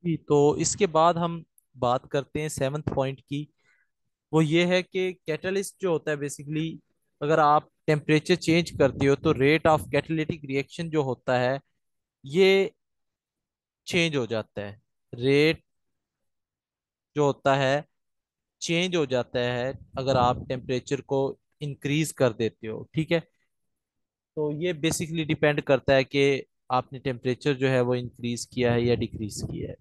जी, तो इसके बाद हम बात करते हैं सेवन्थ पॉइंट की। वो ये है कि कैटलिस्ट जो होता है बेसिकली, अगर आप टेम्परेचर चेंज करते हो तो रेट ऑफ कैटालिटिक रिएक्शन जो होता है ये चेंज हो जाता है। रेट जो होता है चेंज हो जाता है अगर आप टेम्परेचर को इंक्रीज कर देते हो, ठीक है। तो ये बेसिकली डिपेंड करता है कि आपने टेम्परेचर जो है वो इंक्रीज किया है या डिक्रीज किया है।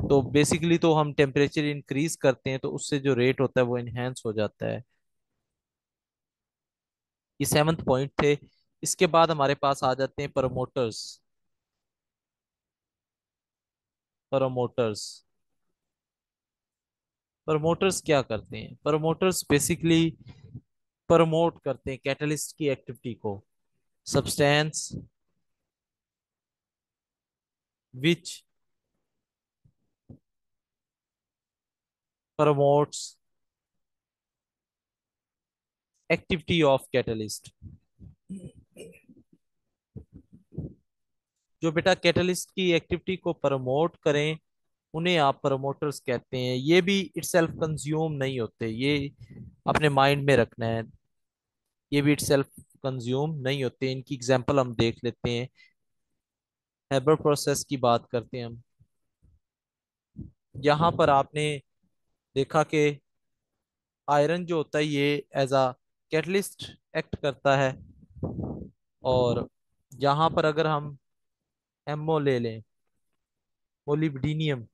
तो बेसिकली तो हम टेम्परेचर इंक्रीज करते हैं तो उससे जो रेट होता है वो इनहेंस हो जाता है। ये सेवन्थ पॉइंट थे। इसके बाद हमारे पास आ जाते हैं प्रमोटर्स। प्रमोटर्स प्रमोटर्स क्या करते हैं? प्रमोटर्स बेसिकली प्रमोट करते हैं कैटलिस्ट की एक्टिविटी को। Substance which promotes activity of catalyst. जो बेटा कैटलिस्ट की एक्टिविटी को प्रमोट करें उन्हें आप प्रमोटर्स कहते हैं। ये भी इटसेल्फ कंज्यूम नहीं होते, ये अपने माइंड में रखना है। ये भी इटसेल्फ कंज्यूम नहीं होते। इनकी एग्जांपल हम देख लेते हैं। हेबर प्रोसेस की बात करते हैं हम। यहाँ पर आपने देखा कि आयरन जो होता है ये एज अ कैटलिस्ट एक्ट करता है। और यहाँ पर अगर हम एमओ ले लें, मोलिब्डेनियम,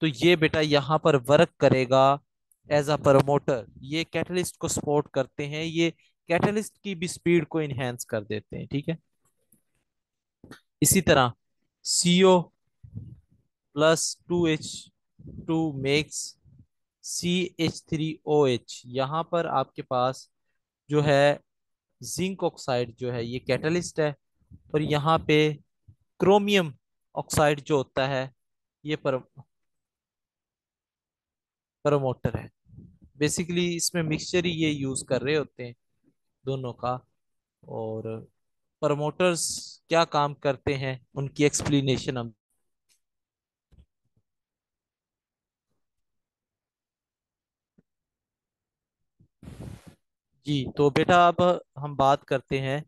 तो ये बेटा यहाँ पर वर्क करेगा एज अ प्रमोटर। ये कैटलिस्ट को सपोर्ट करते हैं, ये कैटलिस्ट की भी स्पीड को इनहेंस कर देते हैं, ठीक है। इसी तरह CO+2H2 मेक्स CH3OH। यहाँ पर आपके पास जो है जिंक ऑक्साइड जो है ये कैटलिस्ट है। और यहाँ पे क्रोमियम ऑक्साइड जो होता है ये प्रमोटर है। बेसिकली इसमें मिक्सचर ही ये यूज कर रहे होते हैं दोनों का। और प्रमोटर्स क्या काम करते हैं उनकी एक्सप्लेनेशन हम। जी, तो बेटा अब हम बात करते हैं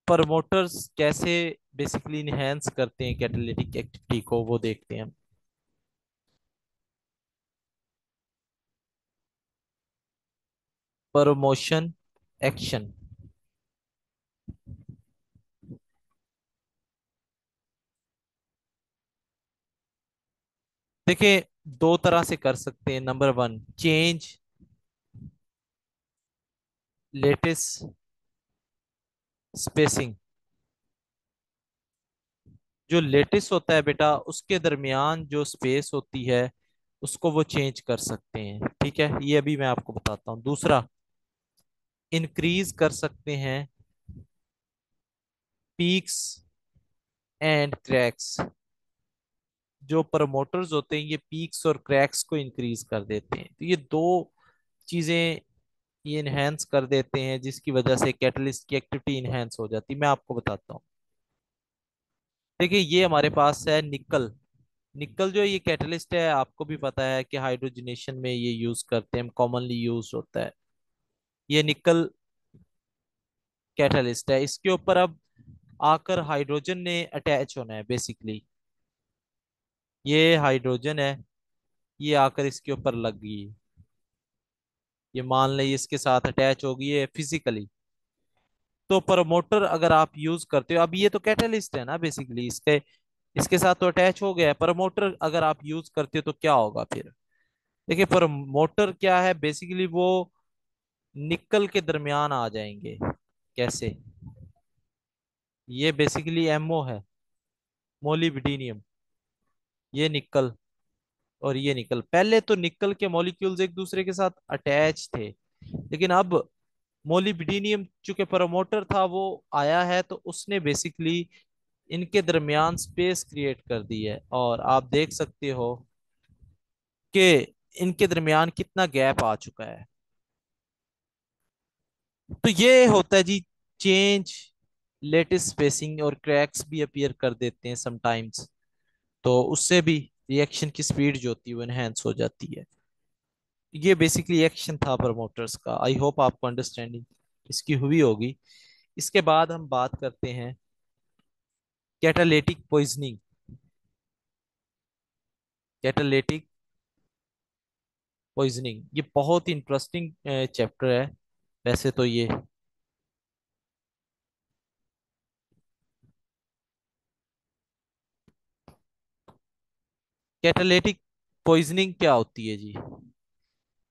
प्रमोटर्स कैसे बेसिकली इनहेंस करते हैं कैटालिटिक एक्टिविटी को, वो देखते हैं हम। Promotion action. देखिए, दो तरह से कर सकते हैं। Number one, change latest spacing. जो लेटेस्ट होता है बेटा उसके दरमियान जो स्पेस होती है उसको वो चेंज कर सकते हैं, ठीक है। ये अभी मैं आपको बताता हूँ। दूसरा, इंक्रीज कर सकते हैं पीक्स एंड क्रैक्स। जो प्रमोटर्स होते हैं ये पीक्स और क्रैक्स को इंक्रीज कर देते हैं। तो ये दो चीजें ये इनहेंस कर देते हैं जिसकी वजह से कैटलिस्ट की एक्टिविटी इनहेंस हो जाती है। मैं आपको बताता हूँ। देखिए, ये हमारे पास है निकल। निकल जो ये कैटलिस्ट है, आपको भी पता है कि हाइड्रोजनेशन में ये यूज करते हैं, कॉमनली यूज होता है। ये निकल कैटलिस्ट है। इसके ऊपर अब आकर हाइड्रोजन ने अटैच होना है बेसिकली। ये हाइड्रोजन है, ये आकर इसके ऊपर लग गई। ये मान लें इसके साथ अटैच हो गई है फिजिकली। तो प्रमोटर अगर आप यूज करते हो, अब ये तो कैटलिस्ट है ना बेसिकली, इसके इसके साथ तो अटैच हो गया है। प्रमोटर अगर आप यूज करते हो तो क्या होगा फिर? देखिए, प्रमोटर क्या है बेसिकली, वो निकल के दरमियान आ जाएंगे। कैसे? ये बेसिकली एमओ है, मोलिब्डेनियम। ये निकल और ये निकल, पहले तो निकल के मॉलिक्यूल्स एक दूसरे के साथ अटैच थे, लेकिन अब मोलिब्डेनियम चूंकि प्रमोटर था वो आया है तो उसने बेसिकली इनके दरमियान स्पेस क्रिएट कर दी है। और आप देख सकते हो कि इनके दरमियान कितना गैप आ चुका है। तो ये होता है जी चेंज लेटिस स्पेसिंग और क्रैक्स भी अपीयर कर देते हैं समटाइम्स। तो उससे भी रिएक्शन की स्पीड जो होती है वो एनहेंस हो जाती है। ये बेसिकली एक्शन था प्रमोटर्स का। आई होप आपको अंडरस्टैंडिंग इसकी हुई होगी। इसके बाद हम बात करते हैं कैटालिटिक पॉइजनिंग। कैटालिटिक पॉइजनिंग ये बहुत ही इंटरेस्टिंग चैप्टर है वैसे तो ये। कैटालिटिक पॉइजनिंग क्या होती है जी?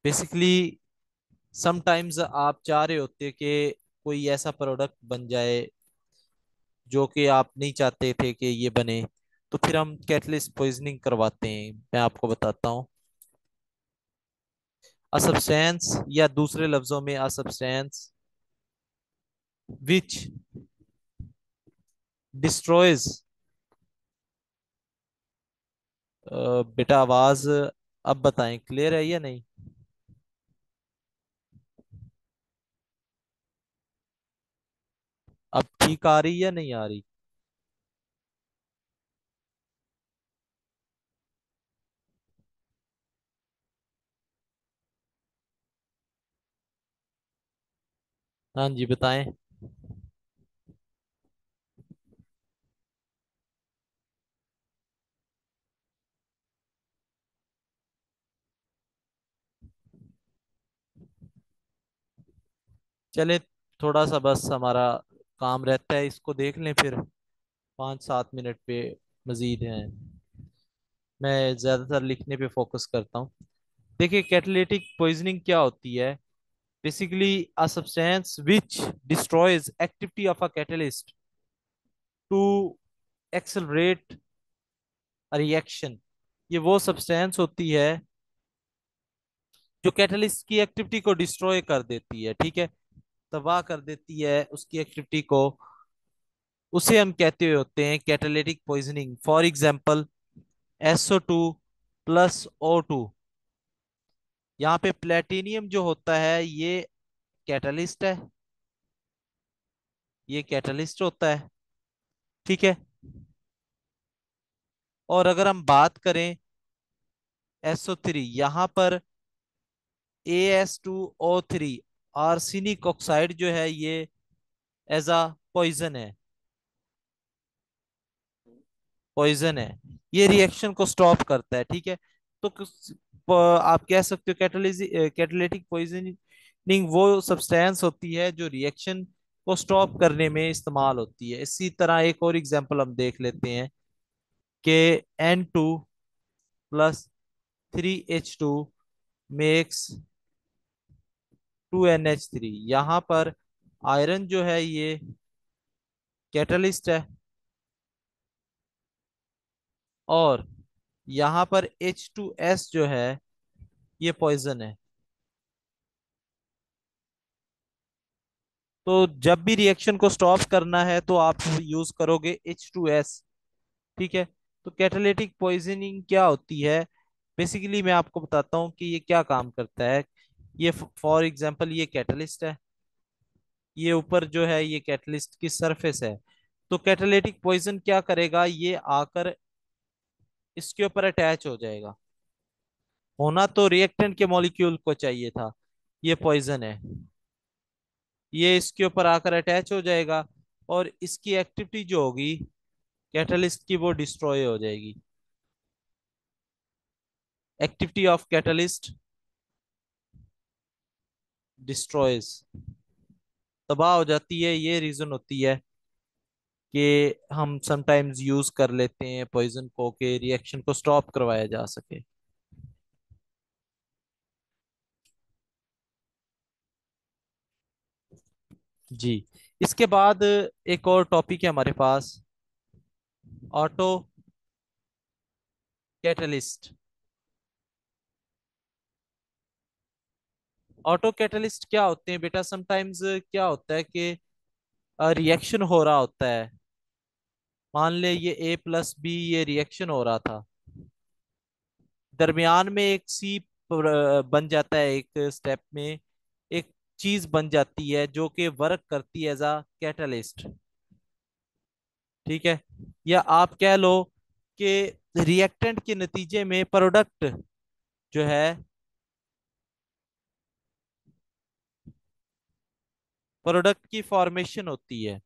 बेसिकली समटाइम्स आप चाह रहे होते कि कोई ऐसा प्रोडक्ट बन जाए जो कि आप नहीं चाहते थे कि ये बने, तो फिर हम कैटलिस्ट पॉइजनिंग करवाते हैं। मैं आपको बताता हूँ। अ सब्सटेंस, या दूसरे लफ्जों में अ सब्सटेंस विच डिस्ट्रॉयज। बेटा आवाज अब बताएं, क्लियर है या नहीं? अब ठीक आ रही या नहीं आ रही? हाँ जी बताएं। चले, थोड़ा सा बस हमारा काम रहता है, इसको देख लें फिर 5-7 मिनट पे मजीद हैं। मैं ज्यादातर लिखने पे फोकस करता हूँ। देखिए कैटालिटिक पॉइजनिंग क्या होती है। Basically a substance which destroys activity of a catalyst to accelerate a reaction. ये वो सब्सटेंस होती है जो कैटलिस्ट की एक्टिविटी को डिस्ट्रॉय कर देती है, ठीक है, तबाह कर देती है उसकी एक्टिविटी को। उसे हम कहते हुए होते हैं catalytic poisoning. For example SO2 + O2। यहाँ पे प्लेटिनियम जो होता है ये कैटलिस्ट है, ये कैटलिस्ट होता है, ठीक है। और अगर हम बात करें SO3, यहाँ पर AS2O3 आर्सेनिक ऑक्साइड जो है ये एज अ पॉइजन है, पॉइजन है। ये रिएक्शन को स्टॉप करता है, ठीक है। तो आप कह सकते हो कैटालिटिक पॉइजनिंग वो सब्सटेंस होती है जो रिएक्शन को स्टॉप करने में इस्तेमाल होती है। इसी तरह एक और एग्जांपल हम देख लेते हैं कि N2 + 3H2 मेक्स 2NH3। यहाँ पर आयरन जो है ये कैटलिस्ट है, और यहाँ पर H2S जो है ये पॉइजन है। तो जब भी रिएक्शन को स्टॉप करना है तो आप यूज करोगे H2S, ठीक है। तो कैटालिटिक पॉइजनिंग क्या होती है? बेसिकली मैं आपको बताता हूँ कि ये क्या काम करता है। ये फॉर एग्जांपल ये कैटलिस्ट है, ये ऊपर जो है ये कैटलिस्ट की सरफेस है। तो कैटालिटिक पॉइजन क्या करेगा, ये आकर इसके ऊपर अटैच हो जाएगा। होना तो रिएक्टेंट के मॉलिक्यूल को चाहिए था, ये पॉइजन है, ये इसके ऊपर आकर अटैच हो जाएगा, और इसकी एक्टिविटी जो होगी कैटलिस्ट की वो डिस्ट्रॉय हो जाएगी। एक्टिविटी ऑफ कैटलिस्ट डिस्ट्रॉयज, तबाह हो जाती है। ये रीजन होती है कि हम समटाइम्स यूज कर लेते हैं पॉइजन को कि रिएक्शन को स्टॉप करवाया जा सके। जी। इसके बाद एक और टॉपिक है हमारे पास, ऑटो कैटलिस्ट। ऑटो कैटलिस्ट क्या होते हैं बेटा? समटाइम्स क्या होता है कि रिएक्शन हो रहा होता है, मान ले ये A + B ये रिएक्शन हो रहा था, दरमियान में एक सी बन जाता है, एक स्टेप में एक चीज बन जाती है जो कि वर्क करती है एज अ कैटलिस्ट। ठीक है। या आप कह लो कि रिएक्टेंट के नतीजे में प्रोडक्ट जो है, प्रोडक्ट की फॉर्मेशन होती है।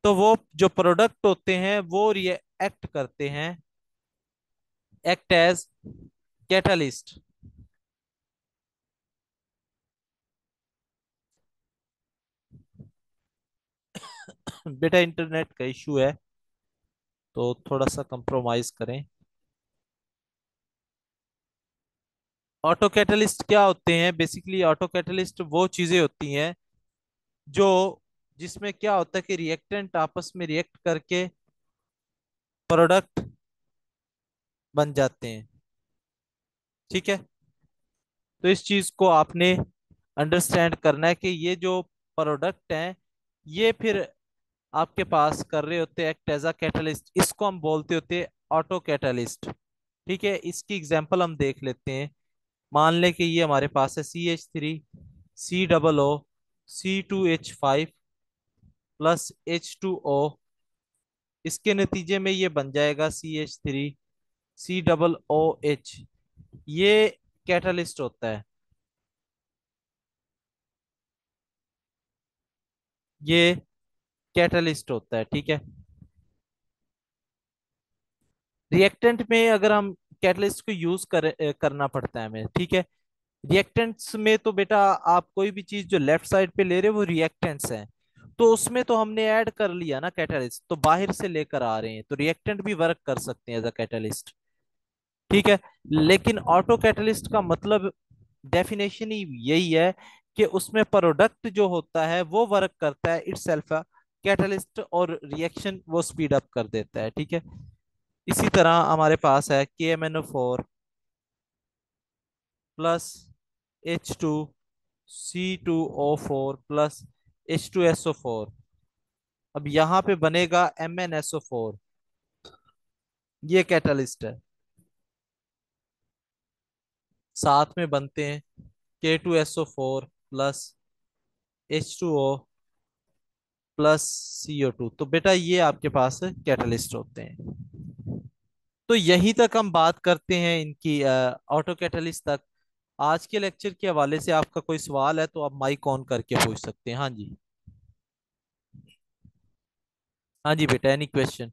तो वो जो प्रोडक्ट होते हैं वो रिएक्ट करते हैं, एक्ट एज कैटलिस्ट। बेटा इंटरनेट का इशू है, तो थोड़ा सा कंप्रोमाइज करें। ऑटो कैटलिस्ट क्या होते हैं? बेसिकली ऑटो कैटलिस्ट वो चीजें होती हैं जो, जिसमें क्या होता है कि रिएक्टेंट आपस में रिएक्ट करके प्रोडक्ट बन जाते हैं। ठीक है। तो इस चीज को आपने अंडरस्टैंड करना है कि ये जो प्रोडक्ट हैं, ये फिर आपके पास कर रहे होते हैं एक्ट एज अ कैटलिस्ट। इसको हम बोलते होते हैं ऑटो कैटलिस्ट। ठीक है, इसकी एग्जांपल हम देख लेते हैं। मान लें कि ये हमारे पास है CH3 COO C2H5 plus H2O। इसके नतीजे में ये बन जाएगा CH3 COOH। ये कैटलिस्ट होता है, ये कैटलिस्ट होता है। ठीक है। रिएक्टेंट में अगर हम कैटलिस्ट को यूज करना पड़ता है हमें। ठीक है। रिएक्टेंट्स में तो बेटा आप कोई भी चीज जो लेफ्ट साइड पे ले रहे हो वो रिएक्टेंट्स हैं, तो उसमें तो हमने ऐड कर लिया ना कैटलिस्ट, तो बाहर से लेकर आ रहे हैं, तो रिएक्टेंट भी वर्क कर सकते हैं एज अ कैटलिस्ट। ठीक है। लेकिन ऑटो कैटलिस्ट का मतलब, डेफिनेशन ही यही है कि उसमें प्रोडक्ट जो होता है वो वर्क करता है इट सेल्फ कैटलिस्ट, और रिएक्शन वो स्पीड अप कर देता है। ठीक है। इसी तरह हमारे पास है KMnO4 plus H2C2O4 plus H2SO4। अब यहाँ पे बनेगा MnSO4। ये कैटलिस्ट है। साथ में बनते हैं K2SO4 plus H2O plus CO2। तो बेटा ये आपके पास कैटलिस्ट होते हैं। तो यहीं तक हम बात करते हैं इनकी, ऑटो कैटलिस्ट तक। आज के लेक्चर के हवाले से आपका कोई सवाल है तो आप माइक ऑन करके पूछ सकते हैं। हाँ जी। हाँ जी बेटा, एनी क्वेश्चन।